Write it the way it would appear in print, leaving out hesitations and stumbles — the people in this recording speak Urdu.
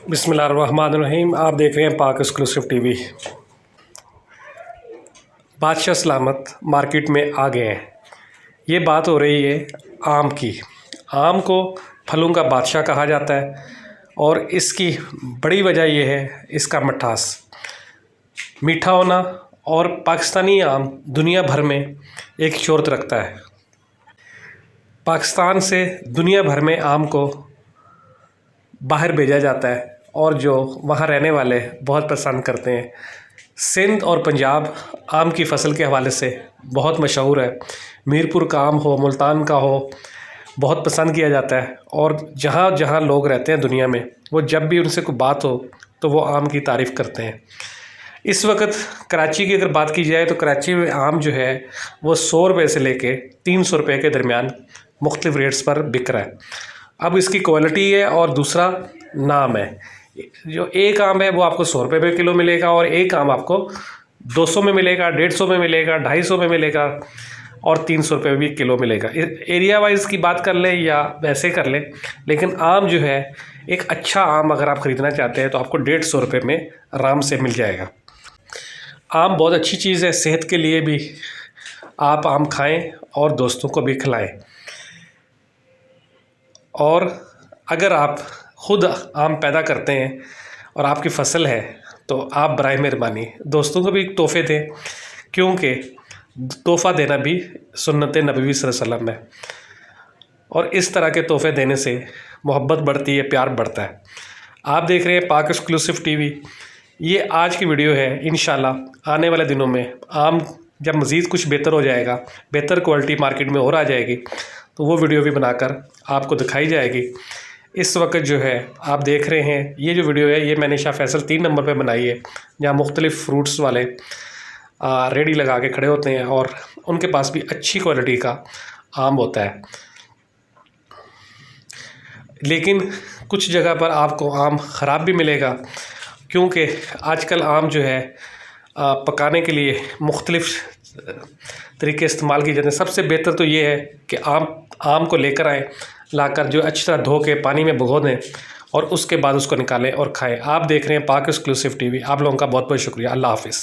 بسم اللہ الرحمن الرحیم۔ آپ دیکھ رہے ہیں پاک ایکسکلوسیو ٹی وی۔ بادشاہ سلامت مارکیٹ میں آ گئے ہیں۔ یہ بات ہو رہی ہے آم کی۔ آم کو پھلوں کا بادشاہ کہا جاتا ہے اور اس کی بڑی وجہ یہ ہے اس کا مٹھاس، میٹھا ہونا، اور پاکستانی آم دنیا بھر میں ایک شہرت رکھتا ہے۔ پاکستان سے دنیا بھر میں آم کو باہر بھیجا جاتا ہے اور جو وہاں رہنے والے بہت پسند کرتے ہیں۔ سندھ اور پنجاب آم کی فصل کے حوالے سے بہت مشہور ہے۔ میرپور کا آم ہو، ملتان کا ہو، بہت پسند کیا جاتا ہے، اور جہاں جہاں لوگ رہتے ہیں دنیا میں، وہ جب بھی ان سے کوئی بات ہو تو وہ آم کی تعریف کرتے ہیں۔ اس وقت کراچی کی اگر بات کی جائے تو کراچی میں آم جو ہے وہ 100 روپے سے لے کے 300 روپے کے درمیان مختلف ریٹس پر بک رہا ہے۔ اب اس کی کوالٹی ہے اور دوسرا نام ہے۔ جو ایک آم ہے وہ آپ کو 100 روپے میں کلو ملے گا، اور ایک آم آپ کو 200 میں ملے گا، 150 میں ملے گا، 250 میں ملے گا، اور 300 روپے بھی کلو ملے گا۔ ایریا وائز کی بات کر لیں یا ویسے کر لیں، لیکن آم جو ہے ایک اچھا آم اگر آپ خریدنا چاہتے ہیں تو آپ کو 150 روپے میں آرام سے مل جائے گا۔ آم بہت اچھی چیز ہے، صحت کے لیے بھی آپ آم کھائیں اور دوستوں کو بھی کھلائیں۔ اور اگر آپ خود آم پیدا کرتے ہیں اور آپ کی فصل ہے تو آپ برائے مہربانی دوستوں کو بھی تحفے دیں، کیونکہ تحفہ دینا بھی سنت نبوی صلی اللہ علیہ وسلم ہے، اور اس طرح کے تحفے دینے سے محبت بڑھتی ہے، پیار بڑھتا ہے۔ آپ دیکھ رہے ہیں پاک ایکسکلوسیو ٹی وی۔ یہ آج کی ویڈیو ہے۔ انشاءاللہ آنے والے دنوں میں آم جب مزید کچھ بہتر ہو جائے گا، بہتر کوالٹی مارکیٹ میں اور آ جائے گی تو وہ ویڈیو بھی بنا کر آپ کو دکھائی جائے گی۔ اس وقت جو ہے آپ دیکھ رہے ہیں یہ جو ویڈیو ہے یہ میں نے شاہ فیصل 3 نمبر پہ بنائی ہے، جہاں مختلف فروٹس والے ریڈی لگا کے کھڑے ہوتے ہیں اور ان کے پاس بھی اچھی کوالٹی کا آم ہوتا ہے۔ لیکن کچھ جگہ پر آپ کو آم خراب بھی ملے گا، کیونکہ آج کل آم جو ہے پکانے کے لیے مختلف طریقے استعمال کیے جاتے ہیں۔ سب سے بہتر تو یہ ہے کہ آم کو لے کر آئیں، لا کر جو اچھی طرح دھو کے پانی میں بھگو دیں اور اس کے بعد اس کو نکالیں اور کھائیں۔ آپ دیکھ رہے ہیں پاک ایکسکلوسیو ٹی وی۔ آپ لوگوں کا بہت بہت شکریہ۔ اللہ حافظ۔